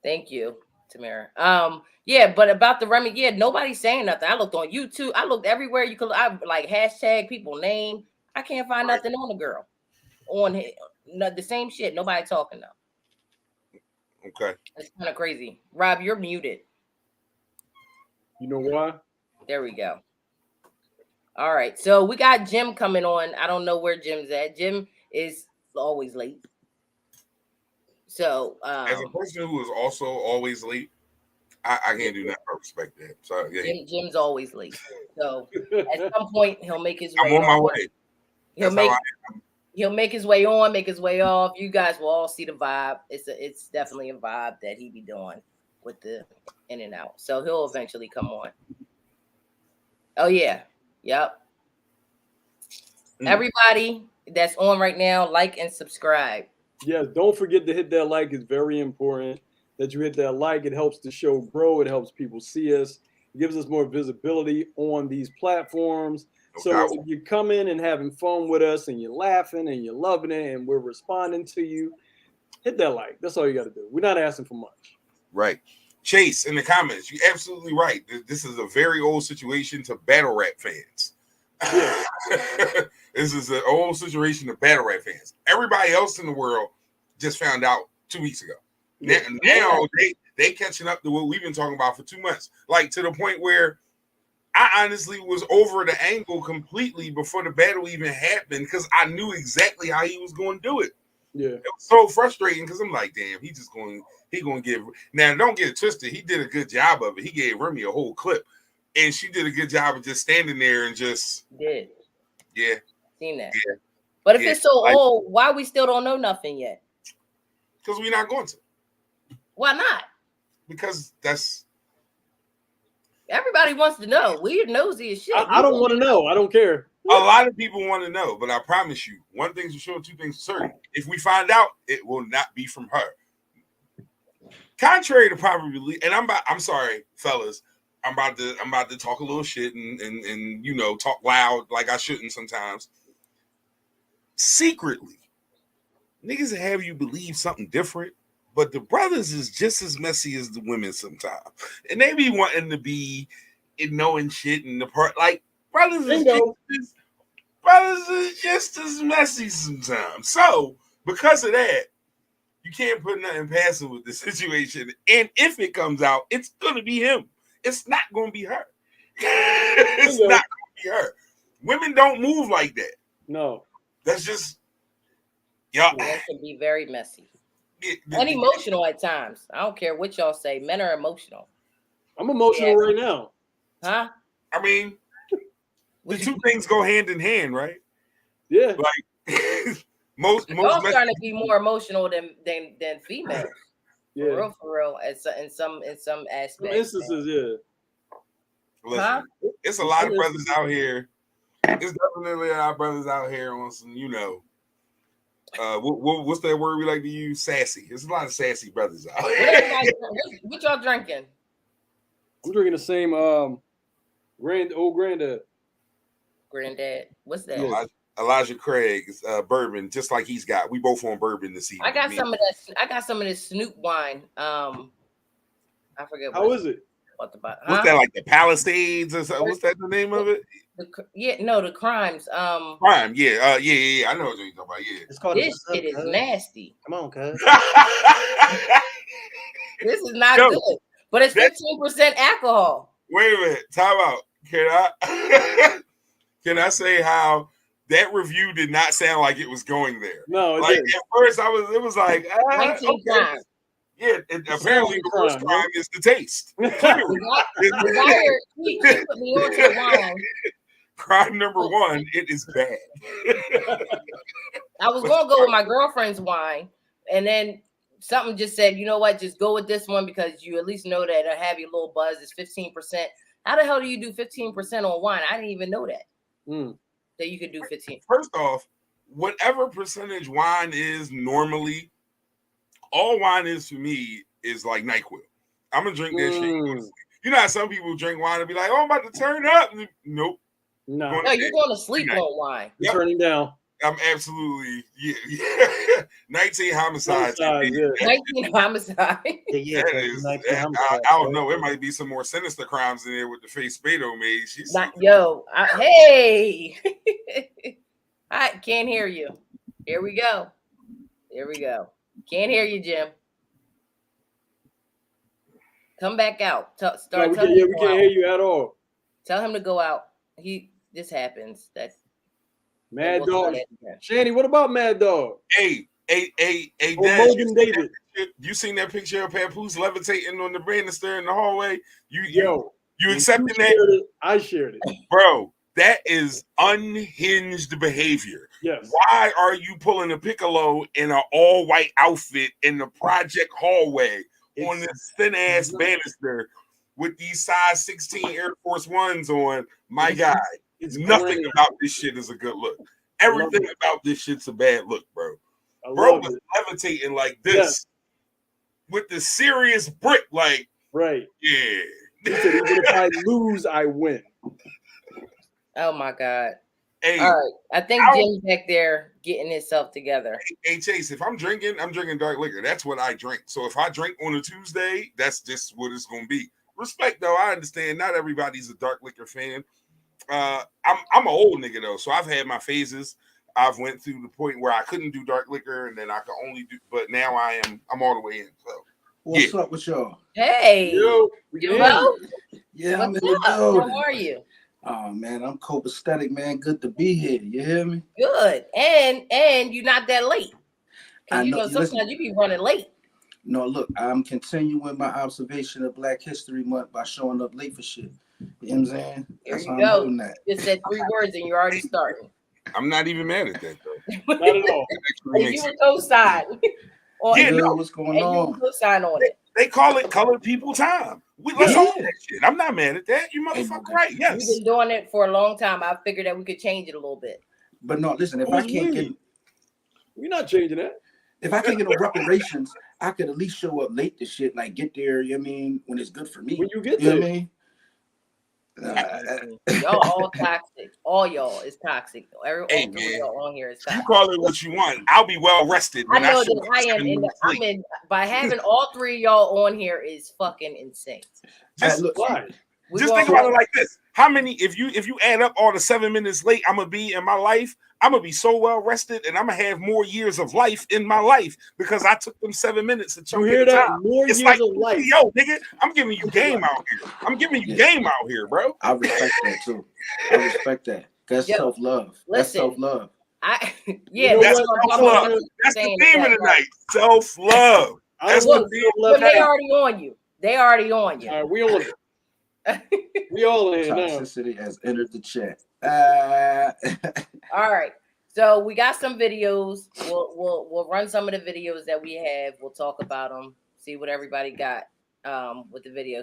Thank you, Tamara. Yeah, but about the Remy, yeah, nobody's saying nothing. I looked on YouTube. I looked everywhere you could. I like hashtag people name. I can't find Right. nothing on the girl. On his, no, the same shit. Nobody talking though. Okay. It's kind of crazy. Rob, you're muted. You know why? There we go. All right. So we got Jim coming on. I don't know where Jim's at. Jim is always late. So As a person who is also always late, I can't do that. I respect that. So yeah, Jim's always late. So at some point he'll make his I'm way on my on. way. He'll That's how make I he'll make his way on, make his way off. You guys will all see the vibe. It's definitely a vibe that he be doing with the in and out. So he'll eventually come on. Oh yeah. Yep. Everybody that's on right now, like and subscribe. Yes, don't forget to hit that like. It's very important that you hit that like. It helps the show grow. It helps people see us. It gives us more visibility on these platforms. So if you're coming and having fun with us and you're laughing and you're loving it and we're responding to you, hit that like. That's all you got to do. We're not asking for much. Right. Chase, in the comments, you're absolutely right. This is a very old situation to battle rap fans. Yeah. This is an old situation to battle rap fans. Everybody else in the world just found out 2 weeks ago. Yeah. Now they catching up to what we've been talking about for 2 months. Like to the point where I honestly was over the angle completely before the battle even happened because I knew exactly how he was going to do it. Yeah. It was so frustrating because I'm like, damn, he gonna give. Now don't get it twisted. He did a good job of it. He gave Remy a whole clip, and she did a good job of just standing there and just did. Yeah. Seen that. Yeah. But if it's so old, why we still don't know nothing yet? Because we're not going to. Why not? Because that's. Everybody wants to know. We're nosy as shit. I don't want to know. I don't care. A lot of people want to know, but I promise you, one thing's for sure, two things for certain. If we find out, it will not be from her. Contrary to probably, and I'm sorry, fellas, I'm about to talk a little shit and you know talk loud like I shouldn't sometimes. Secretly, niggas have you believe something different, but the brothers is just as messy as the women sometimes, and they be wanting to be knowing shit in the part like brothers is just as messy sometimes. So because of that, you can't put nothing past him with the situation. And if it comes out, it's gonna be him. It's not gonna be her. It's not gonna be her. Women don't move like that. No. That's just yeah. That can be very messy. And emotional at times. I don't care what y'all say. Men are emotional. I'm emotional right now. Huh? I mean, the two things go hand in hand, right? Yeah. Like most trying to be more emotional than females. Yeah. For real. In some aspects. Some instances, yeah. Listen, it's a lot of brothers out here. It's definitely a lot of brothers out here on some, you know. What's that word we like to use? Sassy. There's a lot of sassy brothers out here. What y'all drinking? I'm drinking the same granddad. Granddad. What's that? Yeah. Elijah Craig's bourbon, just like he's got. We both on bourbon this evening. I got some of that. I got some of this Snoop wine. I forget. How is it? What's that, like the Palisades or something? What's that the name of it? The Crimes. Crime, yeah. Yeah. I know what you're talking about. Yeah. It's called this shit is nasty. Come on, cuz. This is not good. But it's 15% alcohol. Wait a minute. Time out. Can I say how that review did not sound like it was going there? No, like at first it was like, okay. Yeah, apparently the first crime is the taste. Crime number one, it is bad. I was gonna go with my girlfriend's wine, and then something just said, you know what, just go with this one because you at least know that a heavy little buzz is 15%. How the hell do you do 15% on wine? I didn't even know that. That you could do 15. First off, whatever percentage wine is normally, all wine is for me is like NyQuil. I'm gonna drink that shit. You know how some people drink wine and be like, "Oh, I'm about to turn up." Nope. No, you're going to sleep on wine. You're turning down. I'm absolutely 19 homicides. 19 homicides. Yeah, That is, I don't know. It might be some more sinister crimes in there with the face Spado made. She's hey, I can't hear you. Here we go. Can't hear you, Jim. Come back out. We can't hear you at all. Tell him to go out. This happens. That's Mad Dog. Shanny, what about Mad Dog? Hey, Dad, David. You seen that picture of Papoose levitating on the banister in the hallway? You accepting that? I shared it. Bro, that is unhinged behavior. Yes. Why are you pulling a Piccolo in an all-white outfit in the project hallway on this thin-ass banister with these size 16 Air Force Ones on? My guy, nothing about this shit is a good look. Everything about this shit's a bad look, bro. Bro was levitating like this with the serious brick, like, right. Yeah. He said, even if I lose, I win. Oh my God. Hey, all right. I think Jim's back there getting himself together. Hey, Chase, if I'm drinking dark liquor. That's what I drink. So if I drink on a Tuesday, that's just what it's gonna be. Respect though, I understand not everybody's a dark liquor fan. I'm an old nigga though, so I've had my phases. I've went through the point where I couldn't do dark liquor, and then I could only do. But now I'm all the way in. So what's up with y'all? Hey, yo, yeah, I'm in the building. How are you? Oh man, I'm copacetic, man. Good to be here. You hear me? Good, and you're not that late. I know sometimes you be running late. No, look, I'm continuing my observation of Black History Month by showing up late for shit. You know what I'm saying? There you go. You just said 3 words and you're already starting. I'm not even mad at that though. Not at all. You were co-sign. What's going on? You co-sign on it. They call it colored people time. Let's own that shit. I'm not mad at that. You motherfucker right. Yes. We've been doing it for a long time. I figured that we could change it a little bit. But no, listen, if I can't get, we're not changing that. If I can't get no reparations, I could at least show up late to shit, like get there, you know what I mean, when it's good for me. When you get there. You know what I mean? Y'all all toxic. All y'all is toxic. All y'all on here is toxic. You call it what you want. I'll be well rested. I know that I am by having all 3 of y'all on here is fucking insane. Just think about it like this. How many, if you add up all the 7 minutes late I'm gonna be in my life, I'm gonna be so well rested and I'm gonna have more years of life in my life because I took them 7 minutes to you hear that? More years of life. Yo, nigga, I'm giving you game out here. I'm giving you game out here, bro. I respect that too. I respect that. That's self-love. That's self-love. That's self-love. That's the theme of the night. Self-love. That's what they already on you. They already on you. All right, we on it. We all in now. Toxicity has entered the chat. All right. So we got some videos. We'll run some of the videos that we have. We'll talk about them. See what everybody got with the video.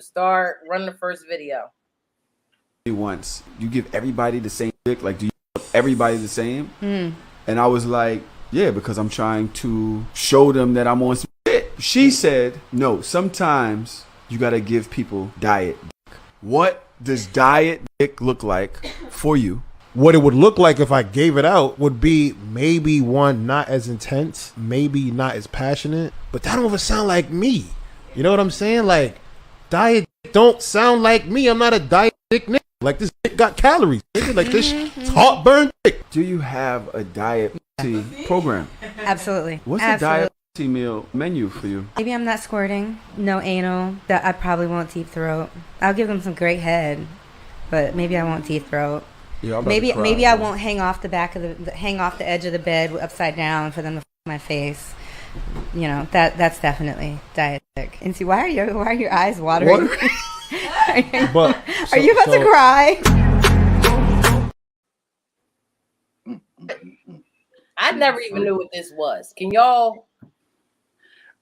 Run the first video. Once you give everybody the same dick, like do you give everybody the same? And I was like, yeah, because I'm trying to show them that I'm on some shit. She said, no, sometimes you gotta give people diet dick. What does diet dick look like for you? What it would look like if I gave it out would be maybe one not as intense, maybe not as passionate, but that don't even sound like me. You know what I'm saying? Like, diet dick don't sound like me. I'm not a diet dick nigga. Like, this dick got calories. Nigga. Like, this heartburn dick. Do you have a diet program? Absolutely. What's the diet meal menu for you? Maybe I'm not squirting, no anal, that I probably won't deep throat. I'll give them some great head, but maybe I won't deep throat. Yeah, maybe I won't hang off the edge of the bed upside down for them to my face. You know, that's definitely diabetic. And see, why are your eyes watering? Are you about to cry? I never even knew what this was. Can y'all?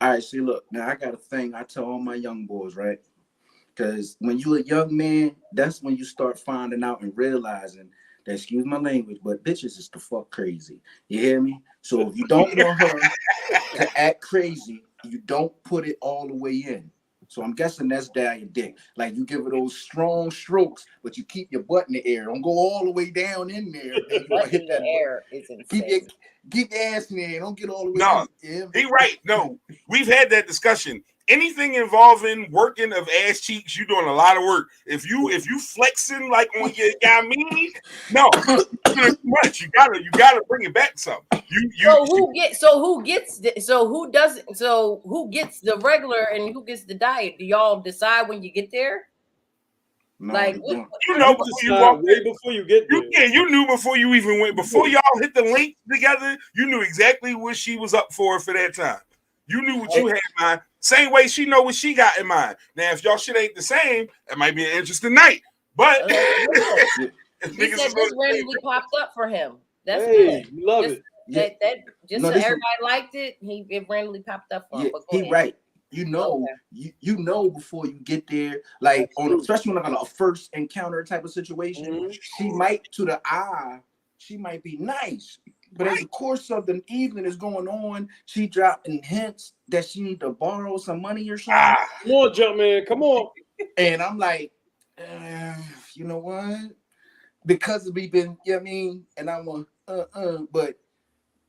All right, see, look, now I got a thing I tell all my young boys, right? Because when you're a young man, that's when you start finding out and realizing that, excuse my language, but bitches is the fuck crazy. You hear me? So if you don't want her to act crazy, you don't put it all the way in. So I'm guessing that's diet dick. Like you give it those strong strokes, but you keep your butt in the air. Don't go all the way down in there. Then you Butt hit in that the air is insane. keep your ass in there. Don't get all the way. No, he right. No, we've had that discussion. Anything involving working of ass cheeks, you're doing a lot of work. If you flexing like on your guy me, no, too much. You gotta bring it back some. So who gets the regular and who gets the diet? Do y'all decide when you get there? No, Like you know before you walk way before you get there. Yeah, you knew before you even went. Before y'all hit the link together, you knew exactly what she was up for that time. You knew what you had in mind. Same way she know what she got in mind. Now, if y'all shit ain't the same, it might be an interesting night. But he said this randomly popped up for him. That's good. Love it. That so everybody liked it. It randomly popped up for him. But go ahead. Right. You know, you know before you get there, like especially on a first encounter type of situation, she might to the eye, she might be nice. But as the course of the evening is going on, she dropping hints that she need to borrow some money or something. Come on, jump man, come on. And I'm like, you know what? Because we've been, you know what I mean? And I'm but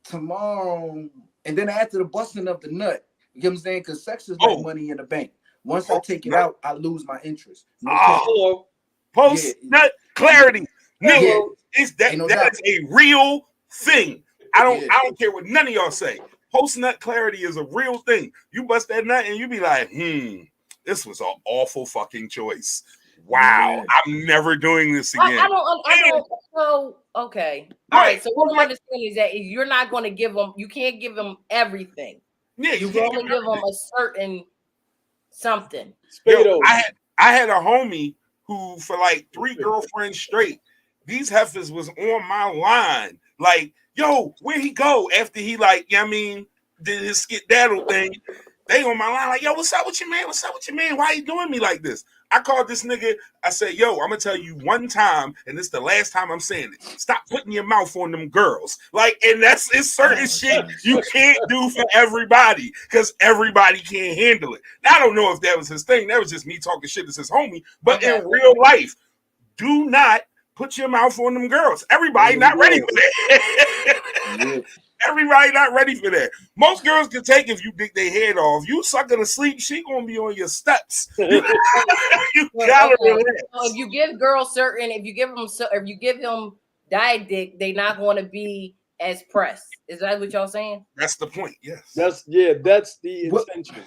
tomorrow, and then after the busting of the nut, you know what I'm saying? Because sex is like money in the bank. Once I take it out, I lose my interest. Hello. Post nut clarity. Nigga, that is a real thing. I don't care what none of y'all say. Post nut clarity is a real thing. You bust that nut and you be like, this was an awful fucking choice. Wow, I'm never doing this again. I don't. So okay, all right. So what I'm understanding is that you're not going to give them. You can't give them everything. Yeah, you can only give them a certain something. Yo, I had a homie who, for like 3 girlfriends straight, these heifers was on my line. Like, yo, where he go after he did his skedaddle thing? They on my line like, yo, what's up with your man? What's up with your man? Why you doing me like this? I called this nigga. I said, yo, I'm gonna tell you one time, and this is the last time I'm saying it. Stop putting your mouth on them girls. Like, and it's certain shit you can't do for everybody because everybody can't handle it. Now, I don't know if that was his thing. That was just me talking shit to his homie. But in real life, do not put your mouth on them girls. Everybody not ready for that. Everybody not ready for that. Most girls can take if you dig their head off. You sucking to sleep, she gonna be on your steps. You gotta relax. So if you give girls if you give them diet dick, they not going to be as pressed. Is that what y'all saying? That's the point. Yes. That's the intention.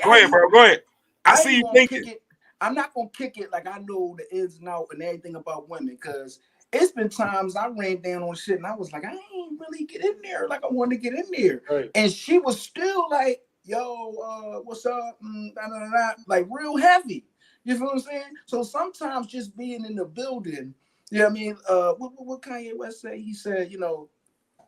Go ahead, bro. Go ahead. I see you thinking. I'm not gonna kick it like I know the ins and outs and everything about women, because it's been times I ran down on shit and I was like, I ain't really get in there like I wanted to get in there. Right. And she was still like, yo, what's up? Like real heavy. You feel what I'm saying? So sometimes just being in the building, you know what I mean? What Kanye West say? He said, you know,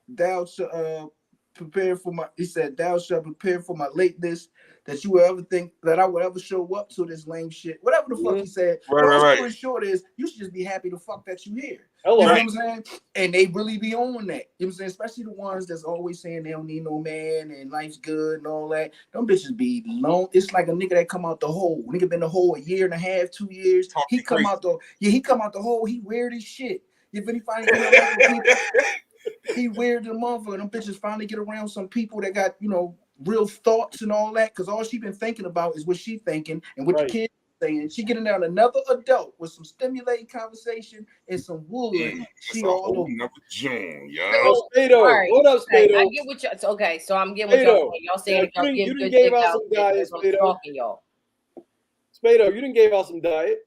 thou shalt prepare for my, he said, thou shalt prepare for my lateness, that you will ever think that I would ever show up to this lame shit. Whatever the fuck he said. Right. Story short is, you should just be happy to fuck that you here. Hello. You know what I'm saying? And they really be on that. You know what I'm saying? Especially the ones that's always saying they don't need no man and life's good and all that. Them bitches be lone. It's like a nigga that come out the hole. Nigga been the hole a year and a half, 2 years. He come out the hole. He weird as shit. If he finally get around people, he weird the motherfucker. Them bitches finally get around some people that got, you know, real thoughts and all that, because all she been thinking about is what she thinking and what the kids saying. She getting down another adult with some stimulating conversation and some wood. She all over. Spado. Right. What up, Spado? I get what you. Okay, so I'm getting what y'all saying. Y'all saying yeah, you done gave out some diet, Spado. Spado, you done gave out some diet.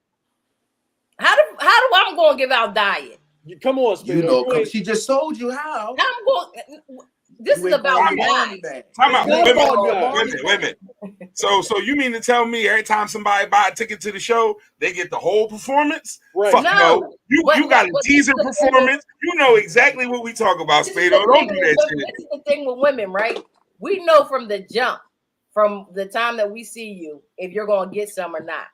How do I'm going to give out diet? Come on, Spado. You know, she just told you how. I'm going. This is about money. Time out. Wait a minute. So you mean to tell me every time somebody buy a ticket to the show, they get the whole performance? Right. Fuck no. You got a teaser performance. You know exactly what we talk about, Spado. Don't do that shit. This is the thing with women, right? We know from the jump, from the time that we see you, if you're going to get some or not.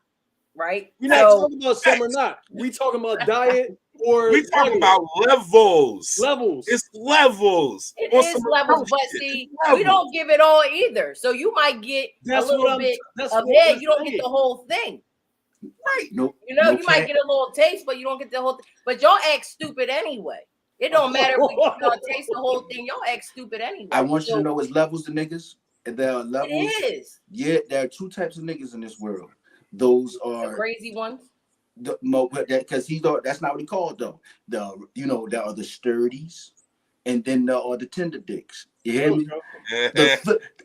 Right? We're not talking about some or not. We talking about diet or We talking regular. about levels. Levels. It's levels. It On is some levels, adult but shit. see, It's we levels. don't give it all either. So you might get That's a little what bit that's of what head. we're You don't get saying. the whole thing. Right. No, You know, no you might cap. get a little taste, but you don't get the whole thing. But y'all act stupid anyway. It don't matter if we give y'all taste the whole thing. Y'all act stupid anyway. I want you to know it's levels to niggas. And there are levels. It is. Yeah, there are two types of niggas in this world. Those The are crazy ones. the because that's not what he called though. There are the sturdies, and then there are the tender dicks. You hear me?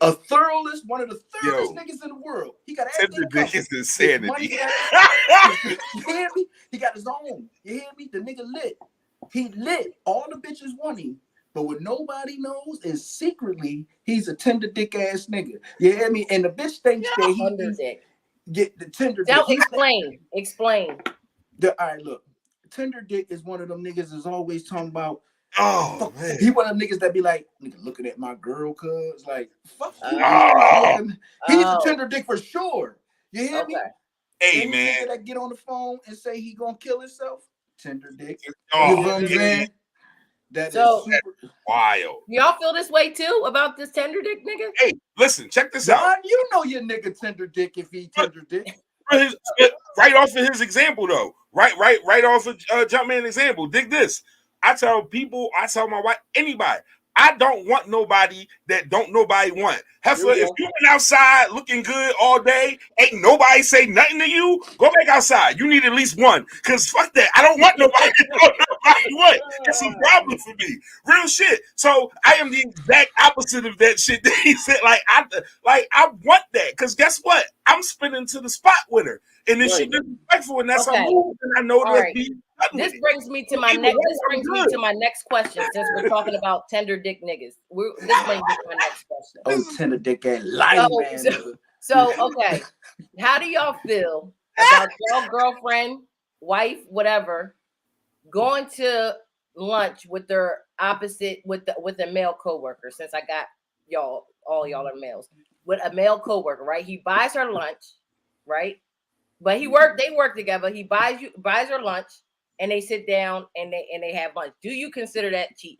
A thoroughest, one of the thoroughest niggas in the world. He got everything Tender dick covered. is insanity. Money, you hear me? He got his own. You hear me? The nigga lit. He lit. All the bitches want him. But what nobody knows is secretly he's a tender dick ass nigga. You hear me? And the bitch thinks that Tender dick. get the tender Now dick. explain. All right, look. Tender dick is one of them niggas is always talking about. Oh man, he one of them niggas that be like, nigga, looking at my girl, cuz like, fuck you. He's a tender dick for sure. You hear me? Hey Any man, nigga that get on the phone and say he gonna kill himself, tender dick. Oh, you know what I'm saying? That is super wild. Y'all feel this way too about this tender dick nigga? Hey, listen, check this out. You know your nigga tender dick if he tender dick. Right off of his example though. Right off of Jumpman example. Dig this. I tell my wife, anybody, I don't want nobody that don't nobody want. Heifer, if you been outside looking good all day, ain't nobody say nothing to you, go back outside. You need at least one. Cause fuck that. I don't want nobody that don't nobody want. It's a problem for me. Real shit. So I am the exact opposite of that shit that he said. I want that. Cause guess what? I'm spinning to the spot with her. And if she disrespectful and that's her move, then I know that This brings me to my next question. Since we're talking about tender dick niggas, this brings me to my next question. Oh, tender dick ass lying man. So okay, how do y'all feel about your girlfriend, wife, whatever, going to lunch with their opposite with a male coworker? Since I got all y'all are males, with a male coworker, right? He buys her lunch, right? But they work together. He buys her lunch, and they sit down and they have lunch. Do you consider that cheating?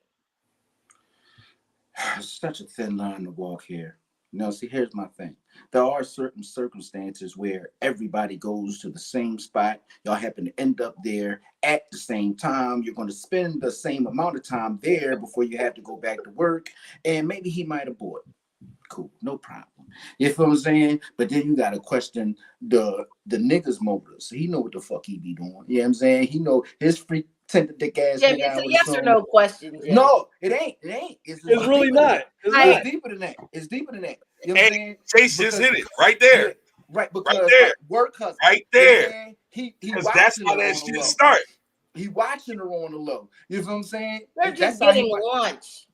It's such a thin line to walk here. No, see, here's my thing. There are certain circumstances where everybody goes to the same spot. Y'all happen to end up there at the same time. You're going to spend the same amount of time there before you have to go back to work. And maybe he might abort. Cool, no problem. You feel what I'm saying? But then you gotta question the nigga's motives. He know what the fuck he be doing. You know what I'm saying? He know his freak tender dick ass. Yeah, it's a yes or no question. Jim. No, it ain't. It's really not. It's deeper than that. It's deeper than that. You know what I'm saying? Chase just hit it right there. Yeah, right, because right there. Work husband. Right there. He that's how that shit start. He watching her on the low. You feel what I'm saying? They're just getting lunch.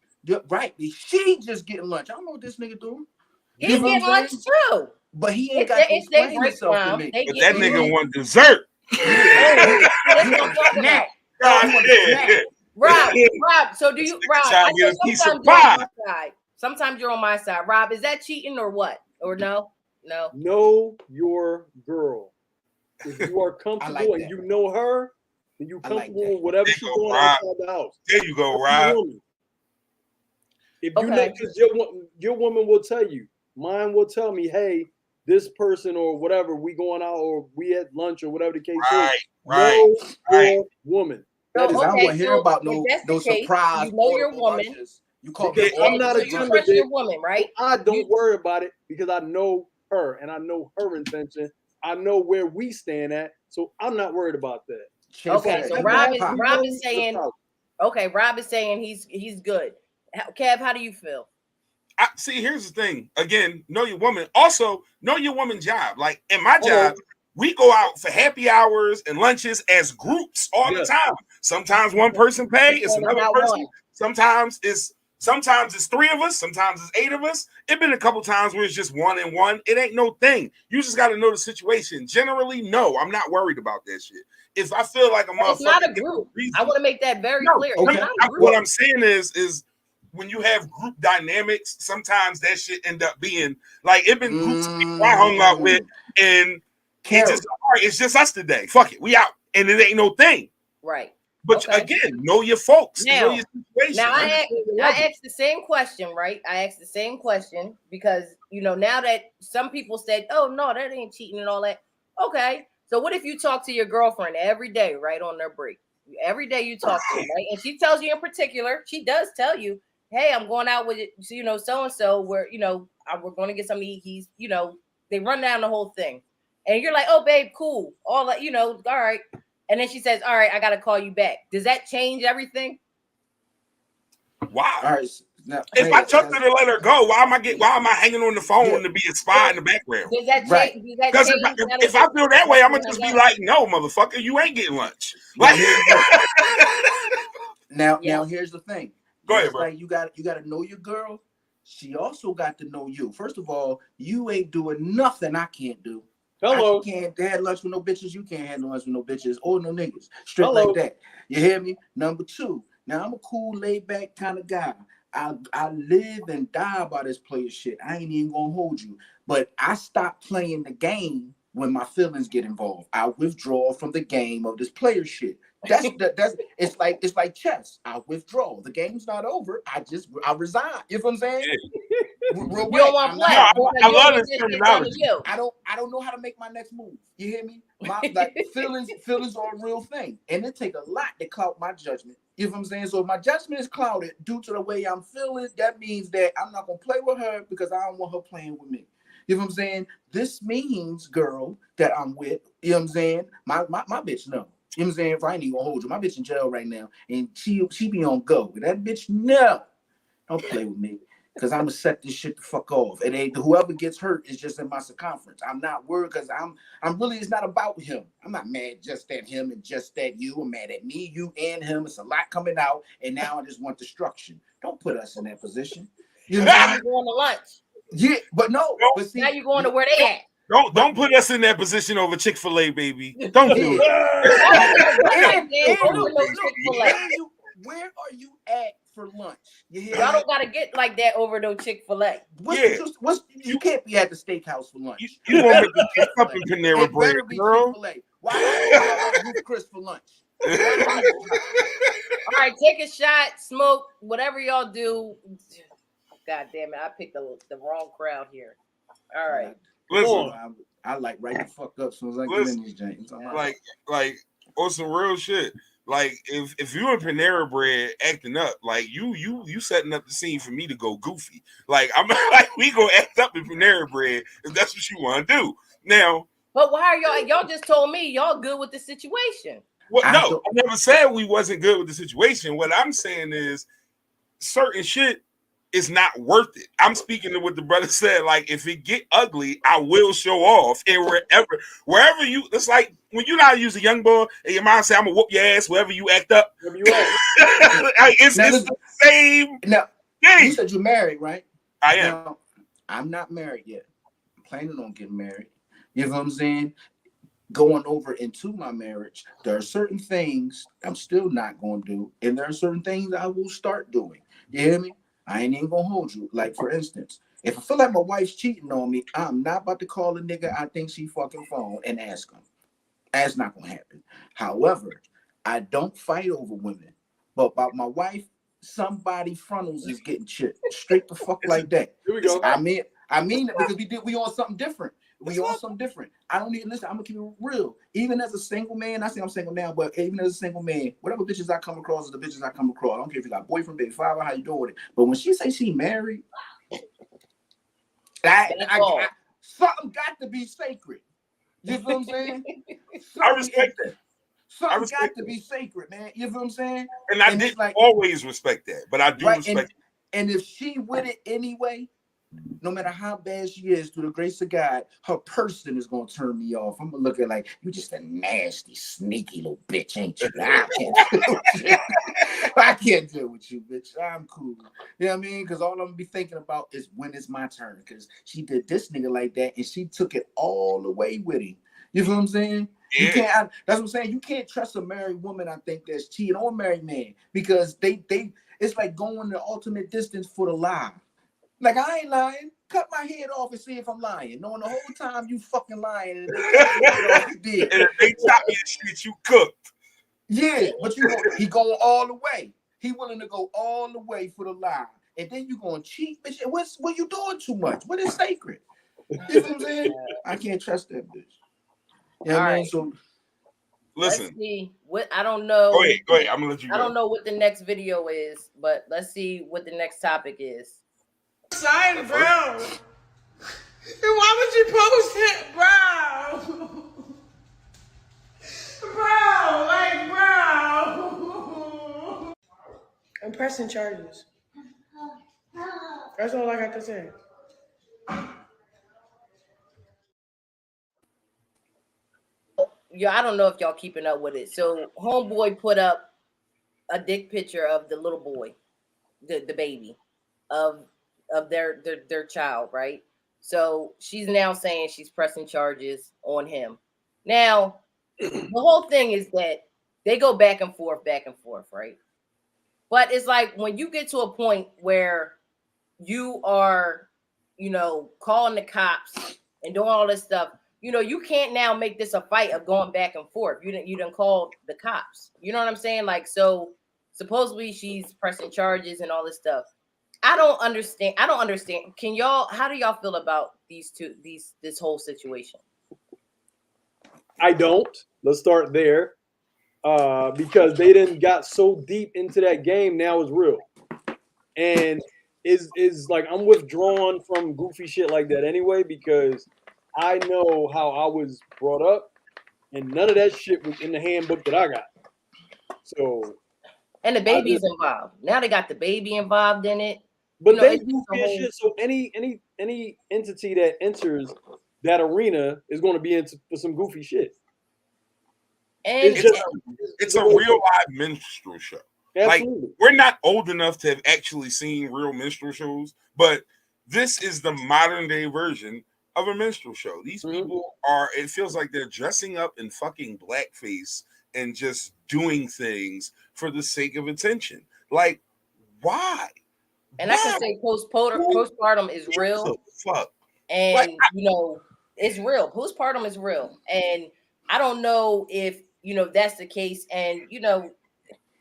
Right. She just getting lunch. I don't know what this nigga doing. He's getting lunch too. But he ain't got to explain himself to me. But that nigga want dessert. Rob, so do you, Rob, I know sometimes you're on my side. Rob, is that cheating or what? Or no? No. Know your girl. If you are comfortable and you know her, then you comfortable with whatever she's doing outside the house. There you go, Rob. If you know, because your woman will tell you, mine will tell me, hey, this person or whatever, we going out or we at lunch or whatever the case is. Know your woman. I don't want to hear about no surprise. You know your woman. You call me. I'm not a tender dick. Your woman, right? I don't worry about it because I know her and I know her intention. I know where we stand at, so I'm not worried about that. Okay, so Rob is saying, okay, Rob is saying he's good. Kev, how do you feel? See, here's the thing. Again, know your woman. Also, know your woman's job. Like in my job, we go out for happy hours and lunches as groups all the time. Sometimes one person pay, it's another person. Sometimes it's 3 of us, sometimes it's 8 of us. It's been a couple times where it's just 1 and 1. It ain't no thing. You just got to know the situation. Generally, no, I'm not worried about that shit. If I feel like a motherfucker, it's not a group. I want to make that very clear. Okay. What I'm saying is when you have group dynamics, sometimes that shit end up being like it been groups of people I hung out with, and it's just us today. Fuck it, we out, and it ain't no thing. Right. But again, know your folks. Know your situation. Now I asked the same question, right? I asked the same question because now that some people said, "Oh no, that ain't cheating and all that." Okay, so what if you talk to your girlfriend every day, right on their break? Every day you talk to her, right? And she tells you in particular, she does tell you, "Hey, I'm going out with so and so. Where we're going to get something to eat." He's they run down the whole thing, and you're like, "Oh, babe, cool, all that, all right." And then she says, "All right, I got to call you back." Does that change everything? Why? All right. Now, if I trust her to let her go, why am I hanging on the phone to be a spy in the background? Does that change? Because if I feel that way, I'm gonna just be like, "No, motherfucker, you ain't getting lunch." Like, now here's the thing. Go ahead, bro. Like you got to know your girl. She also got to know you. First of all, you ain't doing nothing I can't do. Hello. I can't have lunch with no bitches. You can't have lunch with no bitches or no niggas. Straight like that. You hear me? Number two. Now I'm a cool, laid back kind of guy. I live and die by this player shit. I ain't even gonna hold you. But I stop playing the game when my feelings get involved. I withdraw from the game of this player shit. That's it's like chess. I withdraw. The game's not over. I resign. You know what I'm saying? You don't want to play. I love this terminology. I don't know how to make my next move. You hear me? Feelings are a real thing, and it take a lot to cloud my judgment. You know what I'm saying? So if my judgment is clouded due to the way I'm feeling, that means that I'm not gonna play with her because I don't want her playing with me. You know what I'm saying? This means, girl, that I'm with. You know what I'm saying? My bitch no. You know what I'm saying? If I ain't even gonna hold you, my bitch in jail right now, and she be on go. That bitch no, don't play with me. Because I'm gonna set this shit the fuck off. It ain't whoever gets hurt is just in my circumference. I'm not worried because I'm really, it's not about him. I'm not mad just at him and just at you. I'm mad at me, you, and him. It's a lot coming out, and now I just want destruction. Don't put us in that position. You know now you're going to lunch. Yeah, but no. But see, now you're going to where they at. Don't put us in that position over Chick-fil-A, baby. Don't do it. Where are you at for lunch? Y'all don't gotta get like that over no Chick-fil-A. You can't be at the steakhouse for lunch. You gonna make me pick up in Panera Bread, girl? Why don't you Ruth Chris for lunch? All right, take a shot, smoke, whatever y'all do. God damn it, I picked the wrong crowd here. All right. Listen, I like right the fuck up as soon as I get in these James. Like on some real shit. Like if you in Panera Bread acting up, like you setting up the scene for me to go goofy. Like I'm like we gonna act up in Panera Bread if that's what you want to do. Now, but why are y'all just told me y'all good with the situation? Well, no, I never said we wasn't good with the situation. What I'm saying is certain shit is not worth it. I'm speaking to what the brother said. Like, if it get ugly, I will show off. And wherever you, it's like when you know how to use a young boy and your mom say, "I'm gonna whoop your ass wherever you act up." It's the same. Now, you said you're married, right? I am. Now, I'm not married yet. I'm planning on getting married. You know what I'm saying? Going over into my marriage, there are certain things I'm still not going to do, and there are certain things I will start doing. You hear me? I ain't even gonna hold you. Like, for instance, if I feel like my wife's cheating on me, I'm not about to call a nigga I think she fucking phone and ask him. That's not gonna happen. However, I don't fight over women, but about my wife, somebody frontals is getting chipped straight the fuck like that. Here we go. I mean it because we on something different. We on something different. I don't even listen. I'm gonna keep it real. Even as a single man, I say I'm single now, but even as a single man, whatever bitches I come across is the bitches I come across. I don't care if you got boyfriend, baby father, how you doing it. But when she say she married, something got to be sacred. You know what I'm saying? I respect that. Something got to be sacred, man. You know what I'm saying? And I didn't always respect that, but I do respect it. And if she with it anyway, no matter how bad she is, through the grace of God, her person is gonna turn me off. I'm gonna look at like, you just a nasty, sneaky little bitch, ain't you? I can't deal with you, bitch. I'm cool. You know what I mean? Because all I'm gonna be thinking about is when it's my turn. Because she did this nigga like that, and she took it all the way with him. You know what I'm saying? Yeah. You can't. That's what I'm saying. You can't trust a married woman, I think, that's cheating, or a married man, because they it's like going the ultimate distance for the lie. Like, I ain't lying. Cut my head off and see if I'm lying. Knowing the whole time you fucking lying. And they cut your head off, you did. And if they chop your shit, you cooked. Yeah, but he going all the way. He willing to go all the way for the lie. And then you going to cheat, bitch. What you doing too much? What is sacred? You know what I'm saying? I can't trust that bitch. You know what I mean? So listen. Let's see what I don't know. Go ahead. I'm gonna let you go. I don't know what the next video is, but let's see what the next topic is. Sign, bro. Why would you post it, bro? Bro. I'm pressing charges. That's all I got to say. Yeah, I don't know if y'all keeping up with it. So homeboy put up a dick picture of the little boy, the baby, of their child, right? So she's now saying she's pressing charges on him. Now, the whole thing is that they go back and forth, right? But it's like when you get to a point where you are, calling the cops and doing all this stuff, you can't now make this a fight of going back and forth. You didn't call the cops. You know what I'm saying? Like, so supposedly she's pressing charges and all this stuff. I don't understand. How do y'all feel about this whole situation? I don't. Let's start there. Because they didn't got so deep into that game. Now it's real. And is like, I'm withdrawn from goofy shit like that anyway, because I know how I was brought up, and none of that shit was in the handbook that I got. So, and the baby's involved. Now they got the baby involved in it. But they goofy as shit. So any entity that enters that arena is going to be into for some goofy shit. And it's a real live minstrel show. Absolutely. Like, we're not old enough to have actually seen real minstrel shows, but this is the modern day version of a minstrel show. These people it feels like they're dressing up in fucking blackface and just doing things for the sake of attention. Like, why? And I can say postpartum is real. Fuck. And it's real. Postpartum is real. And I don't know if that's the case. And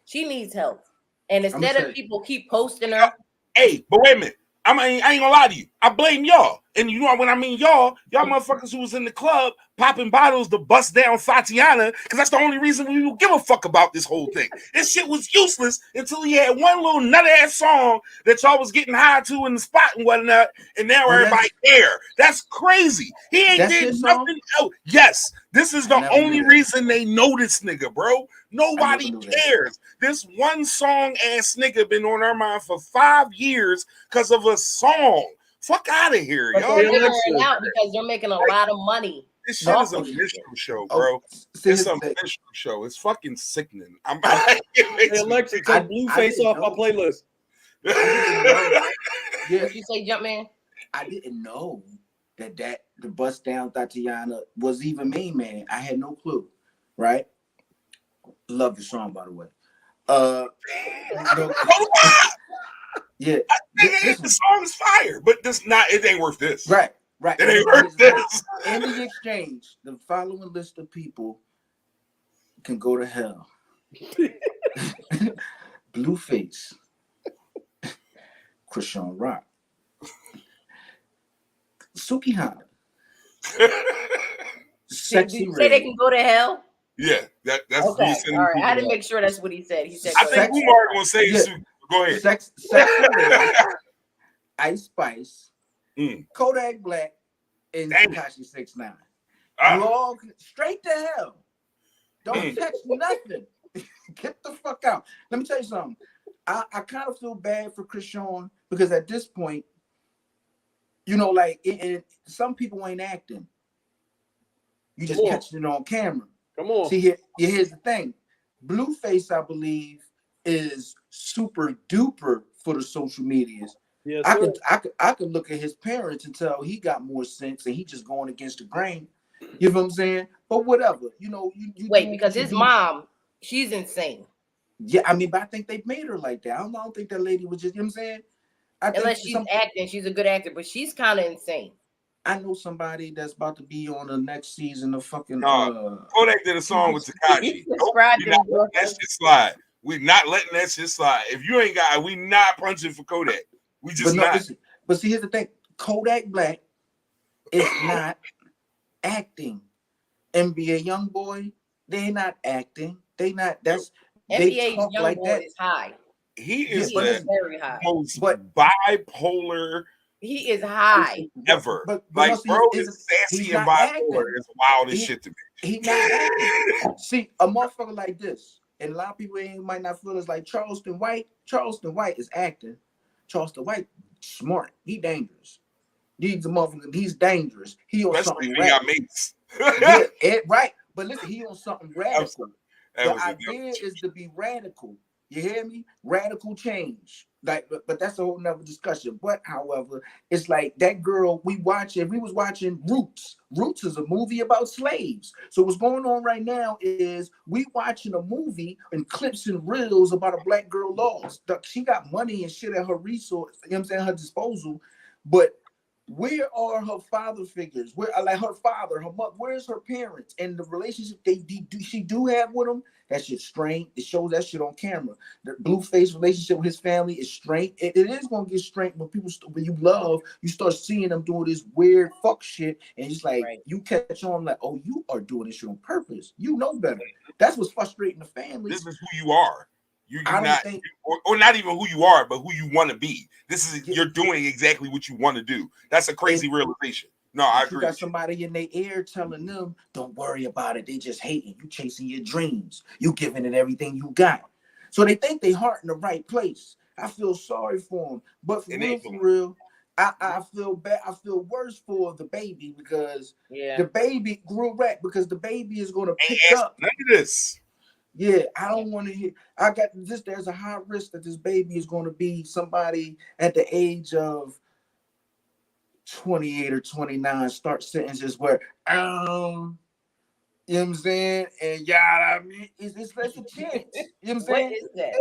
she needs help. And instead of people keep posting her. Hey, but wait a minute. I ain't gonna lie to you. I blame y'all. And when I mean y'all motherfuckers who was in the club popping bottles to bust down Fatiana, because that's the only reason we will give a fuck about this whole thing. This shit was useless until he had one little nut-ass song that y'all was getting high to in the spot and whatnot, and now everybody care. That's crazy. He ain't did nothing else. Yes, this is the only reason they know this nigga, bro. Nobody cares. This one song ass nigga been on our mind for 5 years because of a song. Fuck out of here, y'all. They're figuring out because they're making a lot of money. This shit is a minstrel show, bro. It's a minstrel show. It's fucking sickening. Hey, Alexa, take Blueface off my playlist. Yeah. What you say, Jumpman? I didn't know that the bust down Tatiana was even me, man. I had no clue, right? Love the song, by the way. Yeah, the song is fire, but it ain't worth this. Right. It ain't worth this. In the exchange, the following list of people can go to hell. Blueface, Krishan Rock, Sukihana, Sexy Red. Say they can go to hell? Yeah, that's okay. What he said. All right, I had to make sure that's what he said. He said, I think Umar gonna say go ahead. Sexy Red, Ice Spice, Kodak Black, and Tekashi 6ix9ine. You all straight to hell. Don't touch nothing. Get the fuck out. Let me tell you something. I kind of feel bad for Krishan because at this point, some people ain't acting. You just catching it on camera. Come on. See, here's the thing. Blueface, I believe, is super duper for the social medias. Yes, I could look at his parents and tell he got more sense and he just going against the grain. You know what I'm saying? But whatever. You wait, because his mom, she's insane. Yeah, I mean, but I think they made her like that. I don't think that lady was just, you know what I'm saying? Unless she's acting, she's a good actor, but she's kind of insane. I know somebody that's about to be on the next season of fucking. Kodak did a song with Tekashi. Nope, we're not letting that shit slide. We're not letting that shit slide. If you ain't got, we not punching for Kodak. We just not. Listen, but see, here's the thing: Kodak Black is not acting. NBA YoungBoy, they not acting. They not. That's NBA they talk like YoungBoy that. is high. He is very high. Most bipolar. He is high ever. But like, bro, is sassy and bipolar is wild as shit to me. He not acting. See, a motherfucker like this, and a lot of people might not feel this, like Charleston White. Charleston White is acting. Charleston White smart. He dangerous. He's a motherfucker. He's dangerous. He on Especially something when radical. Yeah, right. But listen, he on something radical. The idea is to be radical. You hear me? Radical change. Like, but that's a whole nother discussion. But however, it's like that girl we was watching Roots. Roots is a movie about slaves. So what's going on right now is we watching a movie and clips and reels about a black girl lost. She got money and shit at her resource, you know what I'm saying, her disposal. But where are her father figures? Where, like, her father, her mother? Where's her parents? And the relationship she do have with them, that shit strained. It shows that shit on camera. The Blueface relationship with his family is strained. It is gonna get strained when when you love, you start seeing them doing this weird fuck shit, and it's like you catch on, like, oh, you are doing this shit on purpose. You know better. That's what's frustrating the family. This is who you are. You're not, or not even who you are, but who you want to be. This is you're doing exactly what you want to do. That's a crazy realization. No, I agree. You got somebody in their ear telling them, "Don't worry about it. They just hating you, chasing your dreams. You giving it everything you got." So they think they heart in the right place. I feel sorry for them, but for real, I feel bad. I feel worse for the baby because the baby grew back because the baby is going to pick up none of this. Yeah, I don't want to hear. I got this. There's a high risk that this baby is going to be somebody at the age of 28 or 29 start sentences where, you know what I'm saying? And I mean, it's less a chance. You know what I'm saying? What is that?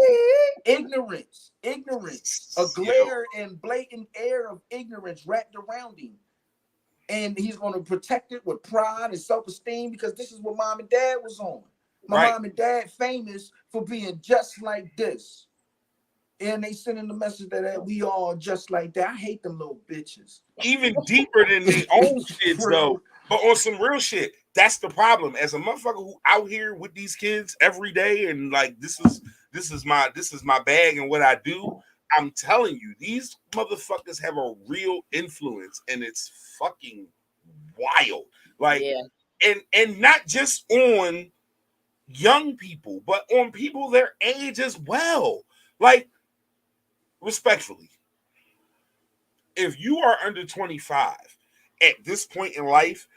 Ignorance, a glare and blatant air of ignorance wrapped around him. And he's going to protect it with pride and self-esteem because this is what mom and dad was on. My mom and dad famous for being just like this. And they sending the message that we all just like that. I hate them little bitches. Even deeper than their own kids, though. But on some real shit, that's the problem. As a motherfucker who out here with these kids every day, and like this is my bag and what I do. I'm telling you, these motherfuckers have a real influence, and it's fucking wild. Like, and not just on young people, but on people their age as well. Like, respectfully, if you are under 25 at this point in life,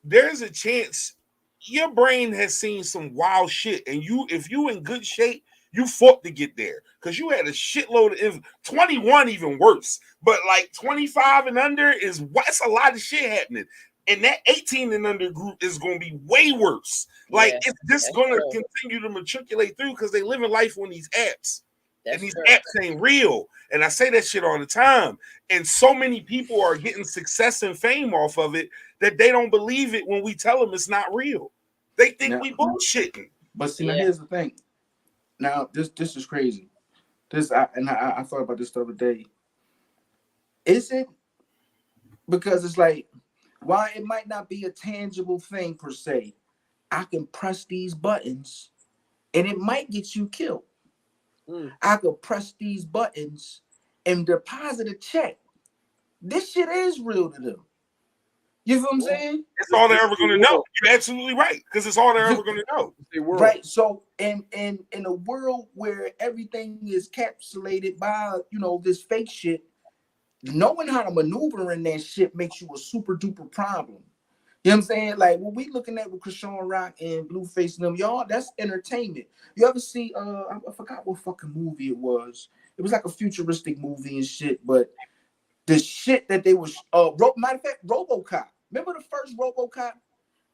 there's a chance your brain has seen some wild shit, and if you in good shape, you fought to get there because you had a shitload of 21, even worse. But like 25 and under it's a lot of shit happening. And that 18 and under group is going to be way worse. Like, it's just going to continue to matriculate through because they live in life on these apps. And these apps ain't real. And I say that shit all the time. And so many people are getting success and fame off of it that they don't believe it when we tell them it's not real. They think we bullshitting. But see, now here's the thing. Now, this is crazy. I thought about this the other day. Is it? Because it's like, while it might not be a tangible thing per se, I can press these buttons and it might get you killed. I could press these buttons and deposit a check. This shit is real to them. You feel what I'm saying? It's all they're ever going to know. You're absolutely right, because it's all they're ever going to know. Right. So, in a world where everything is capsulated by, this fake shit, knowing how to maneuver in that shit makes you a super duper problem. You know what I'm saying? Like what we looking at with Krishan Rock and Blueface and them, y'all, that's entertainment. You ever see I forgot what fucking movie it was. It was like a futuristic movie and shit, but the shit that they was matter of fact, RoboCop. Remember the first RoboCop?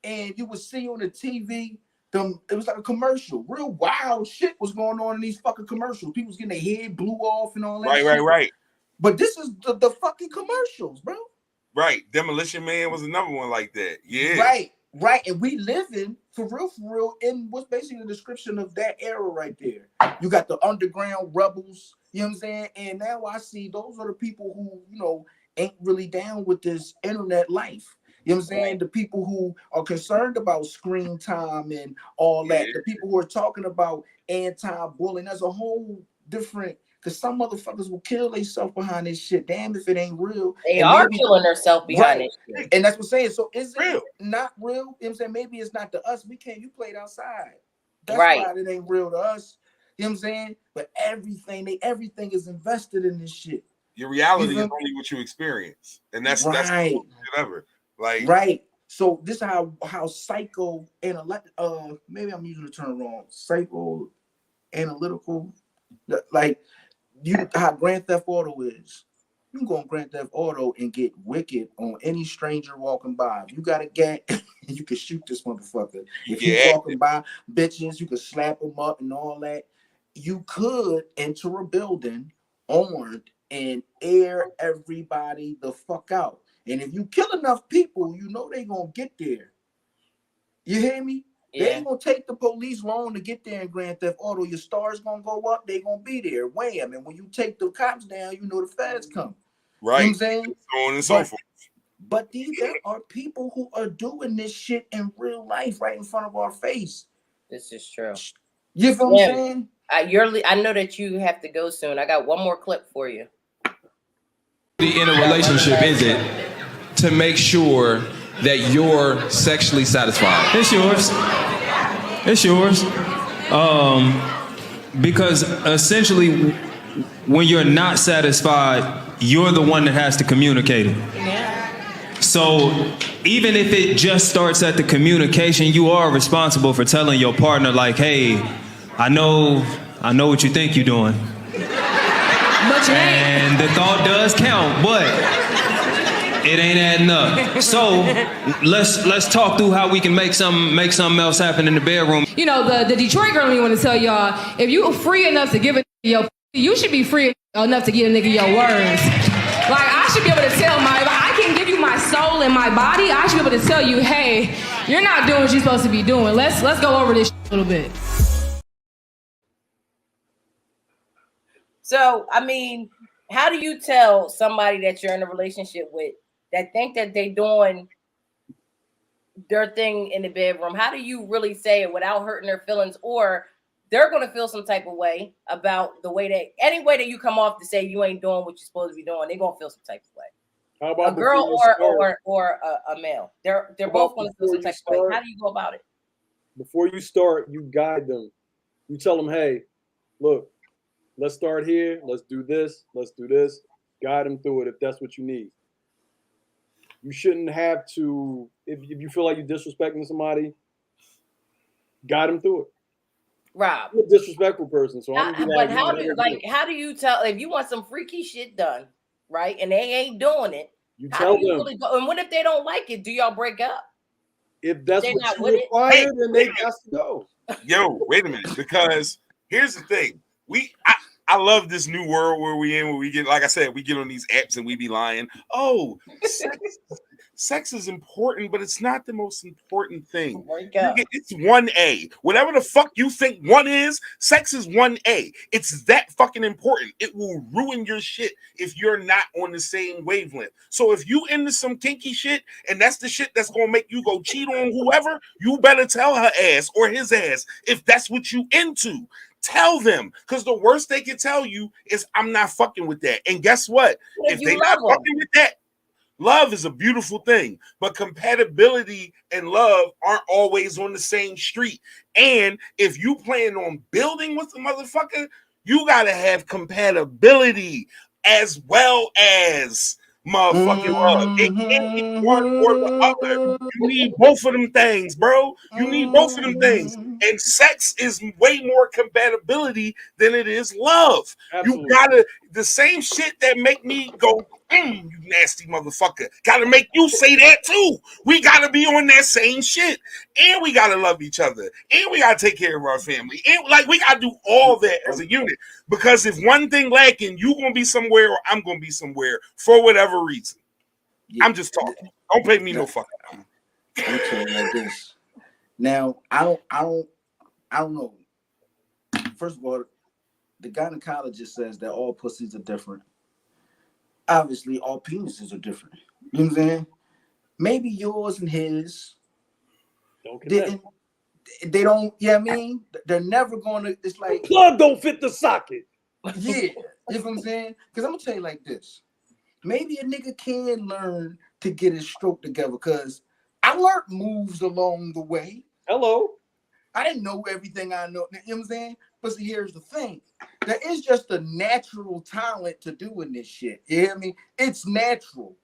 And you would see on the TV, it was like a commercial. Real wild shit was going on in these fucking commercials. People was getting their head blew off and all that shit. Right. But this is the fucking commercials, bro. Right. Demolition Man was another one like that. Yeah. Right. And we living for real, in what's basically the description of that era right there. You got the underground rebels, you know what I'm saying? And now I see those are the people who, ain't really down with this internet life. You know what I'm saying? Right. The people who are concerned about screen time and all that. The people who are talking about anti-bullying. That's a whole different, because some motherfuckers will kill themselves behind this shit. Damn if it ain't real. They are killing themselves behind it. And that's what I'm saying. So is it not real? You know what I'm saying? Maybe it's not to us. You played outside. That's why it ain't real to us. You know what I'm saying? But everything is invested in this shit. Your reality is only what you experience. And that's whatever. Like So this is how psycho maybe I'm using the term wrong. Psycho analytical, like how Grand Theft Auto is. You can go on Grand Theft Auto and get wicked on any stranger walking by. If you got a gat, you can shoot this motherfucker. If you walking by bitches, you can slap them up and all that. You could enter a building armed and air everybody the fuck out. And if you kill enough people, they gonna get there. You hear me? Yeah. They ain't gonna take the police long to get there in Grand Theft Auto. Your stars gonna go up, they gonna be there. Wham! And when you take the cops down, the feds come. Right. You know what I'm saying? So on and so forth. But there are people who are doing this shit in real life right in front of our face. This is true. You feel what I'm saying? I know that you have to go soon. I got one more clip for you. In a relationship, is it to make sure that you're sexually satisfied? It's yours. It's yours. Because essentially, when you're not satisfied, you're the one that has to communicate it. Yeah. So even if it just starts at the communication, you are responsible for telling your partner, like, hey, I know what you think you're doing. But you ain't. And the thought does count, but it ain't adding up. So let's talk through how we can make something else happen in the bedroom. The Detroit girl in me want to tell y'all, if you are free enough to give a your, you should be free enough to give a nigga your words. Like, I should be able to tell if I can give you my soul and my body, I should be able to tell you, hey, you're not doing what you're supposed to be doing. Let's go over this a little bit. So, how do you tell somebody that you're in a relationship with that think that they doing their thing in the bedroom? How do you really say it without hurting their feelings, or they're going to feel some type of way about the way any way that you come off to say you ain't doing what you're supposed to be doing, they're going to feel some type of way. How about a girl or a male? They're both going to feel some type of way. How do you go about it? Before you start, you guide them. You tell them, hey, look, let's start here. Let's do this. Let's do this. Guide them through it if that's what you need. You shouldn't have to, if you feel like you're disrespecting somebody, guide them through it. Rob, I'm a disrespectful person, so I'm but how do you tell if you want some freaky shit done, right? And they ain't doing it. You tell them. Really and what if they don't like it? Do y'all break up? If that's what you require, then they got to go. Yo, wait a minute, because here's the thing. I love this new world where we get, like I said, we get on these apps and we be lying. Oh, sex is important, but it's not the most important thing. It's 1A. Whatever the fuck you think one is, sex is 1A. It's that fucking important. It will ruin your shit if you're not on the same wavelength. So if you into some kinky shit and that's the shit that's gonna make you go cheat on whoever, you better tell her ass or his ass if that's what you into. Tell them, because the worst they can tell you is I'm not fucking with that. And guess what? If they not fucking with that, love is a beautiful thing, but compatibility and love aren't always on the same street. And if you plan on building with the motherfucker, you gotta have compatibility as well as motherfucking love. It can't be one or the other. You need both of them things, bro. You need both of them things. And sex is way more compatibility than it is love. Absolutely. You gotta, the same shit that make me go, you nasty motherfucker, gotta make you say that too. We gotta be on that same shit. And we gotta love each other. And we gotta take care of our family. And we gotta do all that as a unit. Because if one thing lacking, you gonna be somewhere or I'm gonna be somewhere for whatever reason. Yeah. I'm just talking. Don't pay me no fucking money. I'm telling you like this. Now, I don't know. First of all, the gynecologist says that all pussies are different. Obviously, all penises are different. You know what I'm saying? Maybe yours and his didn't. They don't. Yeah, you know I mean, they're never going to. It's like the plug don't fit the socket. Yeah, you know what I'm saying? Because I'm gonna tell you like this. Maybe a nigga can learn to get his stroke together. Because I learned moves along the way. Hello. I didn't know everything I know. You know what I'm saying? But see, here's the thing. There is just a natural talent to doing this shit. You hear me? It's natural.